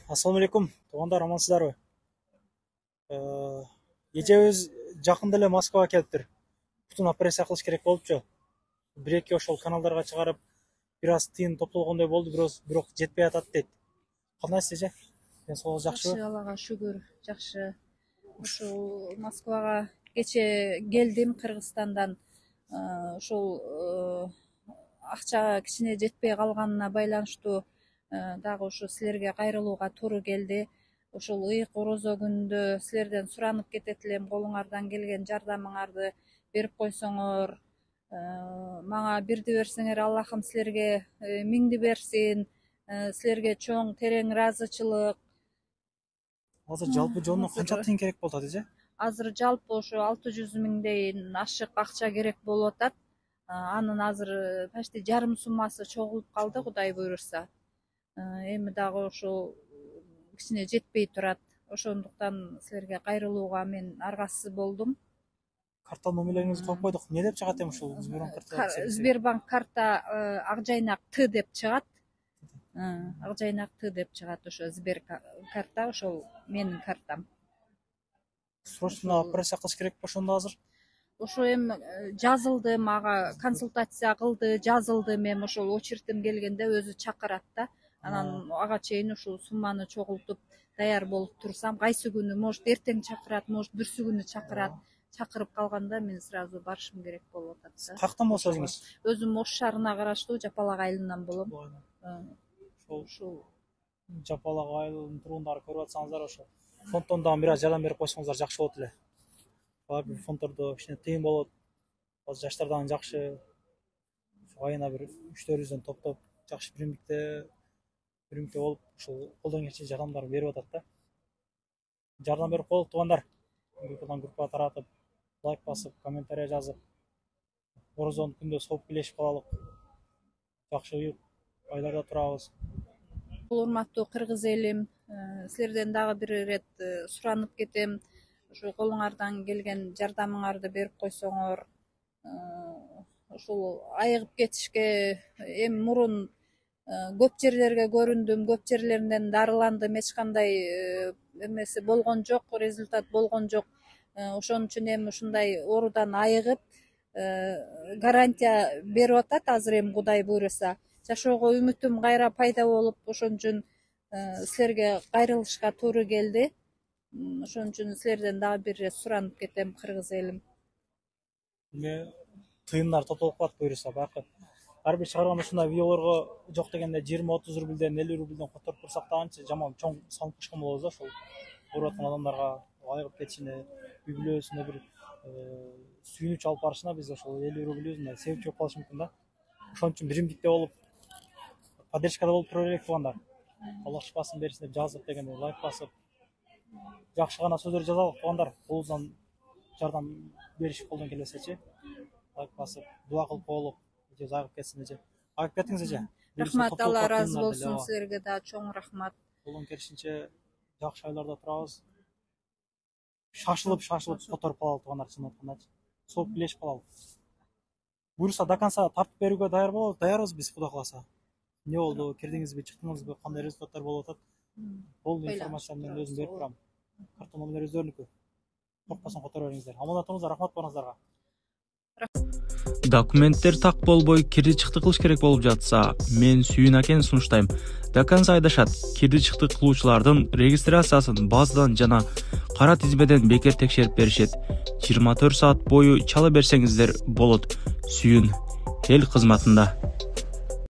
Assalamu alaikum, туугандар, амансыздарбы? Эжебиз жакында эле Москвага келиптир. Бутун операция кылыш керек болупчу. Бир-эки ошол каналдарга чыгарып, бир аз тыйын топтолгондой болду, бирок жетпей атат дейт. Кандайсыз эже? Ден соолугуңуз жакшыбы? Жакшы, Аллага шүгүр, жакшы. Ушул Москвага кече келдим Кыргызстандан. Ушул акча кичине жетпей калганына байланыштуу дагы ушу силерге кайрылууга туура келди. Ушул ыйык орозо күнүндө силерден суранып кетет элем, колуңардан келген жардамыңарды берип койсоңор, мага бирди берсеңер, Аллахым силерге миңди берсин. Силерге чоң терең ыраазычылык. Азыр жалпы жонуна канча тыйын керек болуп атат эже? Азыр жалпы ошо 600 миңден ашык акча керек болуп атат. Анын азыр почти жарым суммасы чогулуп калды, Кудай буйрурса. Эми дагы ошол кичине жетпей турат. Ошондуктан силерге кайрылууга мен аргасыз болдум. Карта номерлериңизди коюп койдук. Эмне деп чыгат эми ушул Сбербанк карта? Сбербанк карта Акжайнак Т деп чыгат. Акжайнак Т деп чыгат ошо Сбер карта, ошол менин картам. Срочно операция кылыш керек ошондо азыр? Ошо эми жазылды, мага консультация кылды, жазылдым, эми ошол очередим келгенде өзү чакырат да. Анан ага чейин ушул сумманы чогултуп даяр болуп турсам, кайсы күнү, может эртең чакырат, может бүрсү күнү чакырат. Чакырып калганда мен сразу барышым керек болуп атат да. Каяктан болсо өзүңүз? Өзүм Ош шаарына караштуу Жапалак айылынан болом. Ошол Жапалак айылынын тургундары көрүп атсаңыздар, ошо фонддон дагы бир аз жардам берип койсоңуздар жакшы болот эле. Ар бир фонддордо кичине тыйын болот. Азыр жаштардан жакшы айына бир 3-400дөн топтоп, жакшы биримдикте болуп, ушул колдон келишинче жардамдар берип атат да. Жардам берип коелук, туугандар. Группага таратып, лайк басып, комментарий жазып, орозонун күндө соуп билешип калалык. Жакшы уюп, айларда турабыз. Урматтуу кыргыз элим, силерден дагы бир ирет суранып кетем. Ушу колуңардан келген жардамыңарды берип койсоңор, ушул айыгып кетишке эми мурун көп жерлерге көрүндүм, көп жерлеринен дарыландым, эч кандай эмеси болгон жок, результат болгон жок. Ошон үчүн эми ушундай оорудан айыгып, гарантия берип атат азыр эми Кудай буйруса. Жашоого үмүтүм кайра пайда болуп, ошон үчүн силерге кайрылышка туура келди. Ошон үчүн силерден дагы бир ирет суранып кетем, кыргыз элим. Эми тыйындар топтолуп калат буйруса, байкы. Ар бир чыгарган ушундай видеолорго жок дегенде 20-30 рубльден, 50 рубльден которуп турсак да анча жаман чоң салынып кышкан болобуз да, ошол ооруп аткан адамдарга айыгып кетишине, үй бүлөсүнө бир сүйүнүч алып барышына биз ошол 50 рубль мындай себепчи болуп калышы мүмкүн да. Ошон үчүн биримдикте болуп, поддержкада болуп тура берейик, туугандар. Аллах шифасын берсин деп жазып дегенде лайк басып, жакшы гана сөздөр жазалык, туугандар. Колубуздан жардам бериш колдон келбесечи, лайк басып, дуа кылып коелук. Эже айыгып кетсин эже. Айыгып кетиңиз эже. Рахмат, Алла ыраазы болсун, силерге да чоң рахмат. Колдон келишинче жакшы айларда турабыз. Шашылып которуп калалык, туугандар, чын айткандачы. Соуп билешип калалык. Буюрса до конца тартып берүүгө даярбыз биз, Кудай кааласа. Не болду, кирдиңизби, чыктыңызбы, кандай результаттар болуп атат? Бул информацияны мен өзүм берип турам. Карта номерлери өздөрүнүкү. Коркпосоң которо бериңиздер. Аман атыңыздар, рахмат баарыңыздарга. Документтер так болбой, кирди чыкты кылыш керек болуп жатса, мен Сүйүн акени сунуштайм. До конца айдашат. Кирди чыкты кылуучулардын регистрациясын базадан жана кара тизмеден бекер текшерип беришет. 24 саат бою чала берсеңиздер болот. Сүйүн эл кызматында.